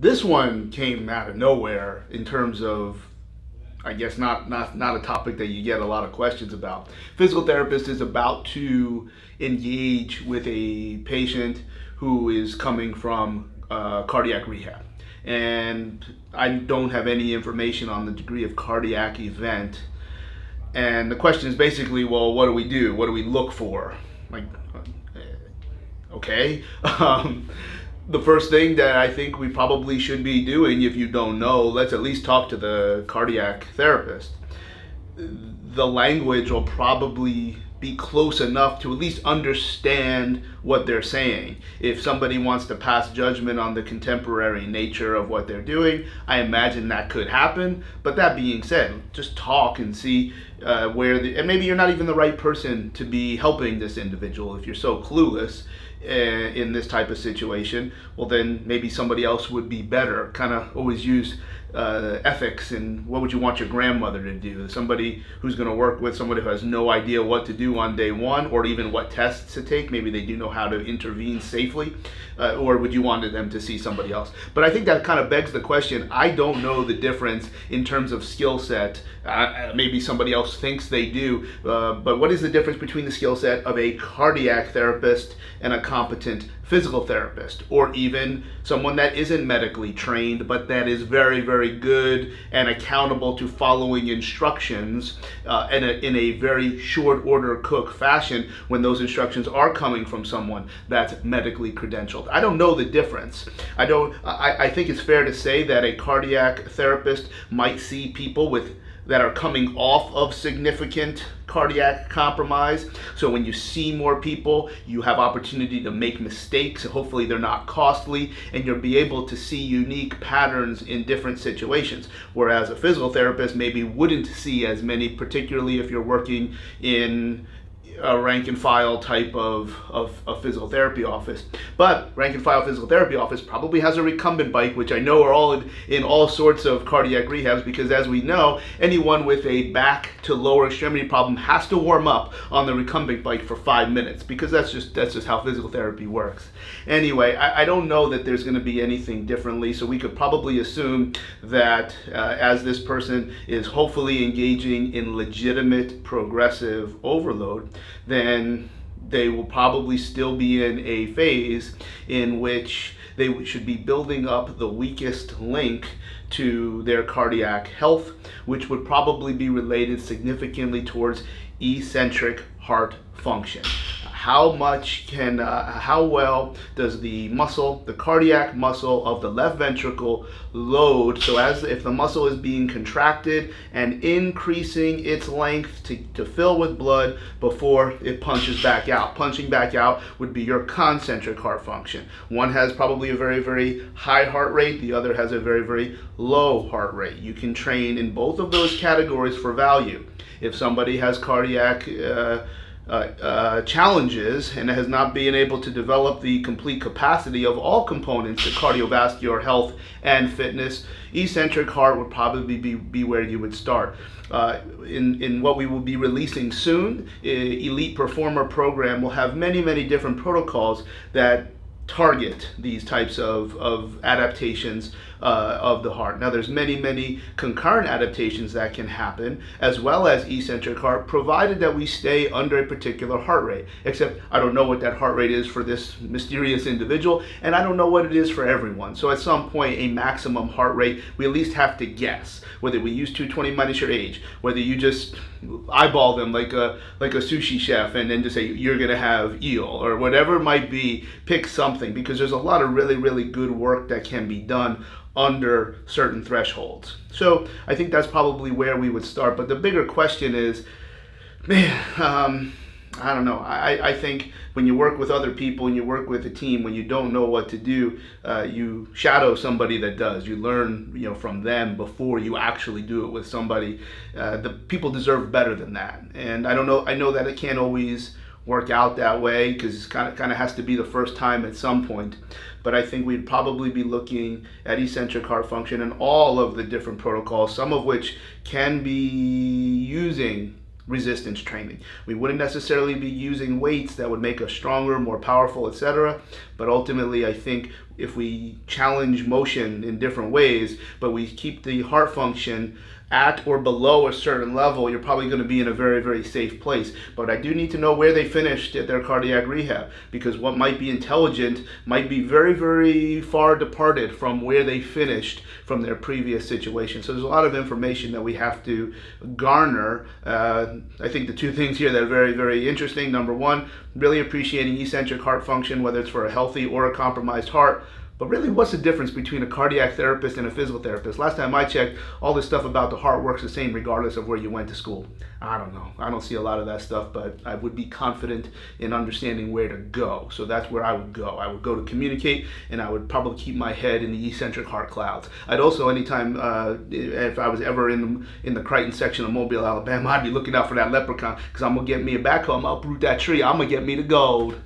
This one came out of nowhere in terms of, I guess, not a topic that you get a lot of questions about. Physical therapist is about to engage with a patient who is coming from cardiac rehab. And I don't have any information on the degree of cardiac event. And the question is basically, well, what do we do? What do we look for? Like, okay. The first thing that I think we probably should be doing, if you don't know, let's at least talk to the cardiac therapist. The language will probably be close enough to at least understand what they're saying. If somebody wants to pass judgment on the contemporary nature of what they're doing, I imagine that could happen. But that being said, just talk and see and maybe you're not even the right person to be helping this individual if you're so clueless in this type of situation. Well, then maybe somebody else would be better. Kind of always use ethics and what would you want your grandmother to do? Somebody who's going to work with somebody who has no idea what to do on day one, or even what tests to take. Maybe they do know how to intervene safely, or would you want them to see somebody else? But I think that kind of begs the question. I don't know the difference in terms of skill set. Maybe somebody else thinks they do, but what is the difference between the skill set of a cardiac therapist and a competent physical therapist, or even someone that isn't medically trained but that is very, very good and accountable to following instructions in a very short order cook fashion when those instructions are coming from someone that's medically credentialed? I don't know the difference. I think it's fair to say that a cardiac therapist might see people that are coming off of significant cardiac compromise. So when you see more people, you have opportunity to make mistakes. Hopefully they're not costly, and you'll be able to see unique patterns in different situations. Whereas a physical therapist maybe wouldn't see as many, particularly if you're working in a rank and file type of physical therapy office. But rank and file physical therapy office probably has a recumbent bike, which I know are all in all sorts of cardiac rehabs, because as we know, anyone with a back to lower extremity problem has to warm up on the recumbent bike for 5 minutes, because that's just how physical therapy works. Anyway, I don't know that there's going to be anything differently, so we could probably assume that as this person is hopefully engaging in legitimate progressive overload, then they will probably still be in a phase in which they should be building up the weakest link to their cardiac health, which would probably be related significantly towards eccentric heart function. How well does the cardiac muscle of the left ventricle load, so as if the muscle is being contracted and increasing its length to fill with blood before it punches back out. Punching back out would be your concentric heart function. One has probably a very, very high heart rate, the other has a very, very low heart rate. You can train in both of those categories for value. If somebody has cardiac challenges and has not been able to develop the complete capacity of all components of cardiovascular health and fitness, eccentric heart would probably be where you would start. In what we will be releasing soon, Elite Performer program will have many, many different protocols that target these types of adaptations of the heart. Now there's many, many concurrent adaptations that can happen, as well as eccentric heart, provided that we stay under a particular heart rate. Except I don't know what that heart rate is for this mysterious individual, and I don't know what it is for everyone. So at some point, a maximum heart rate, we at least have to guess. Whether we use 220 minus your age, whether you just eyeball them like a sushi chef and then just say you're gonna have eel, or whatever it might be, pick something, because there's a lot of really, really good work that can be done under certain thresholds. So I think that's probably where we would start. But the bigger question is, man, I don't know. I think when you work with other people and you work with a team, when you don't know what to do, you shadow somebody that does. You learn, from them before you actually do it with somebody. The people deserve better than that. And I don't know. I know that it can't always work out that way, because it kind of has to be the first time at some point. But I think we'd probably be looking at eccentric heart function and all of the different protocols, some of which can be using resistance training. We wouldn't necessarily be using weights that would make us stronger, more powerful, etc. But ultimately, I think if we challenge motion in different ways, but we keep the heart function at or below a certain level, you're probably going to be in a very, very safe place. But I do need to know where they finished at their cardiac rehab, because what might be intelligent might be very, very far departed from where they finished from their previous situation. So there's a lot of information that we have to garner. I think the two things here that are very, very interesting: number one, really appreciating eccentric heart function, whether it's for a healthy or a compromised heart. But really, what's the difference between a cardiac therapist and a physical therapist? Last time I checked, all this stuff about the heart works the same regardless of where you went to school. I don't know. I don't see a lot of that stuff, but I would be confident in understanding where to go. So that's where I would go. I would go to communicate, and I would probably keep my head in the eccentric heart clouds. I'd also, anytime, if I was ever in the Crichton section of Mobile, Alabama, I'd be looking out for that leprechaun, because I'm going to get me a backhoe, I'm going to uproot that tree, I'm going to get me the gold.